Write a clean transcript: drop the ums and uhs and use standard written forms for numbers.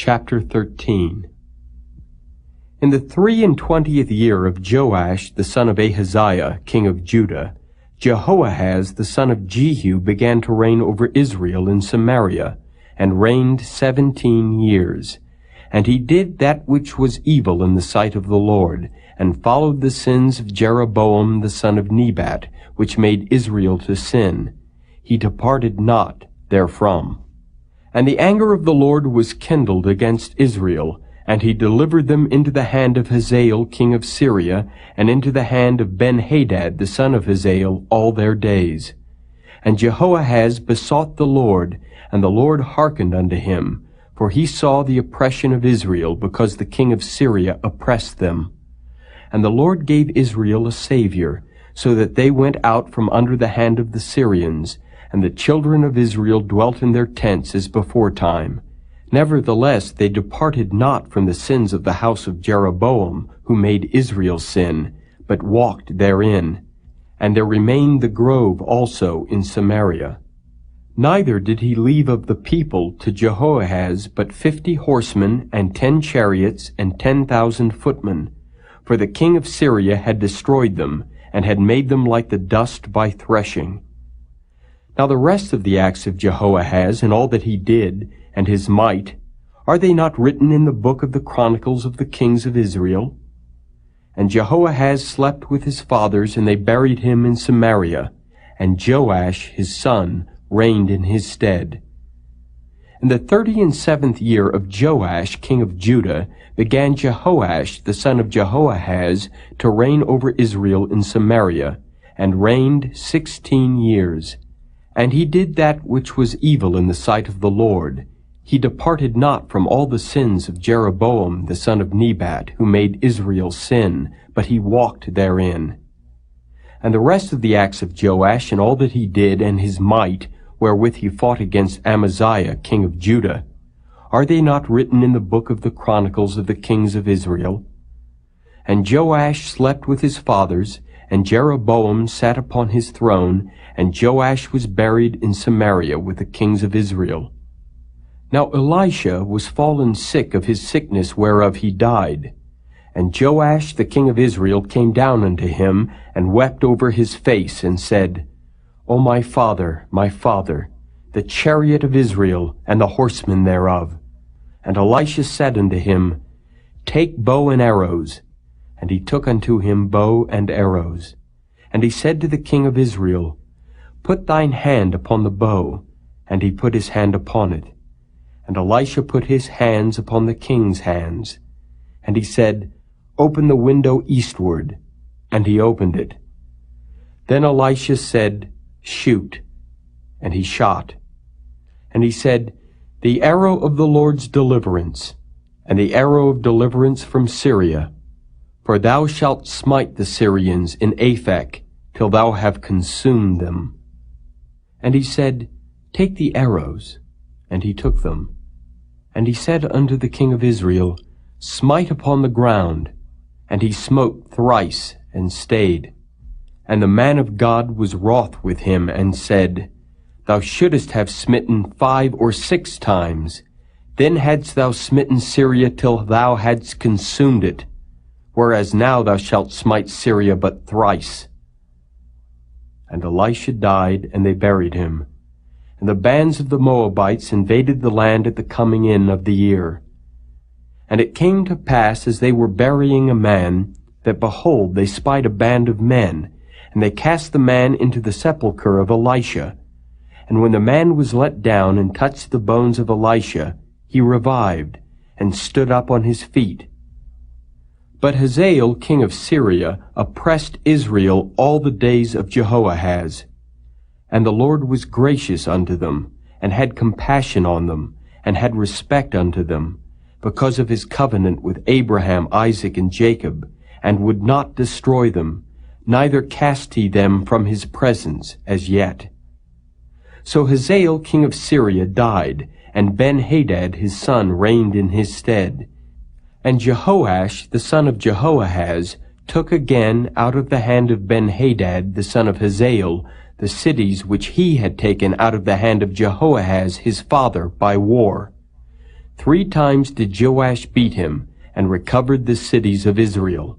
Chapter 13. In the 23 year of Joash the son of Ahaziah, king of Judah, Jehoahaz the son of Jehu began to reign over Israel in Samaria, and reigned 17 years. And he did that which was evil in the sight of the Lord, and followed the sins of Jeroboam the son of Nebat, which made Israel to sin. He departed not therefrom. And the anger of the Lord was kindled against Israel, and he delivered them into the hand of Hazael king of Syria, and into the hand of Ben-Hadad the son of Hazael all their days. And Jehoahaz besought the Lord, and the Lord hearkened unto him, for he saw the oppression of Israel, because the king of Syria oppressed them. And the Lord gave Israel a Savior, so that they went out from under the hand of the Syrians, and the children of Israel dwelt in their tents as beforetime. Nevertheless they departed not from the sins of the house of Jeroboam, who made Israel sin, but walked therein. And there remained the grove also in Samaria. Neither did he leave of the people to Jehoahaz but 50 horsemen, and 10 chariots, and 10,000 footmen. For the king of Syria had destroyed them, and had made them like the dust by threshing. Now the rest of the acts of Jehoahaz, and all that he did, and his might, are they not written in the book of the Chronicles of the kings of Israel? And Jehoahaz slept with his fathers, and they buried him in Samaria, and Joash his son reigned in his stead. In the 37th year of Joash king of Judah began Jehoash the son of Jehoahaz to reign over Israel in Samaria, and reigned 16 years. And he did that which was evil in the sight of the Lord. He departed not from all the sins of Jeroboam the son of Nebat, who made Israel sin, but he walked therein. And the rest of the acts of Joash, and all that he did, and his might, wherewith he fought against Amaziah king of Judah, are they not written in the book of the Chronicles of the kings of Israel? And Joash slept with his fathers, and Jeroboam sat upon his throne, and Joash was buried in Samaria with the kings of Israel. Now Elisha was fallen sick of his sickness whereof he died. And Joash the king of Israel came down unto him, and wept over his face, and said, O my father, the chariot of Israel, and the horsemen thereof. And Elisha said unto him, Take bow and arrows. And he took unto him bow and arrows. And he said to the king of Israel, Put thine hand upon the bow. And he put his hand upon it. And Elisha put his hands upon the king's hands. And he said, Open the window eastward. And he opened it. Then Elisha said, Shoot. And he shot. And he said, The arrow of the Lord's deliverance, and the arrow of deliverance from Syria. For thou shalt smite the Syrians in Aphek, till thou have consumed them. And he said, Take the arrows. And he took them. And he said unto the king of Israel, Smite upon the ground. And he smote thrice, and stayed. And the man of God was wroth with him, and said, Thou shouldest have smitten 5 or 6 times. Then hadst thou smitten Syria till thou hadst consumed it. Whereas now thou shalt smite Syria but thrice. And Elisha died, and they buried him. And the bands of the Moabites invaded the land at the coming in of the year. And it came to pass, as they were burying a man, that behold, they spied a band of men, and they cast the man into the sepulchre of Elisha. And when the man was let down and touched the bones of Elisha, he revived, and stood up on his feet. But Hazael king of Syria oppressed Israel all the days of Jehoahaz. And the Lord was gracious unto them, and had compassion on them, and had respect unto them, because of his covenant with Abraham, Isaac, and Jacob, and would not destroy them, neither cast he them from his presence as yet. So Hazael king of Syria died, and Ben-Hadad his son reigned in his stead. And Jehoash the son of Jehoahaz took again out of the hand of Ben-Hadad the son of Hazael the cities which he had taken out of the hand of Jehoahaz his father by war. 3 times did Joash beat him, and recovered the cities of Israel.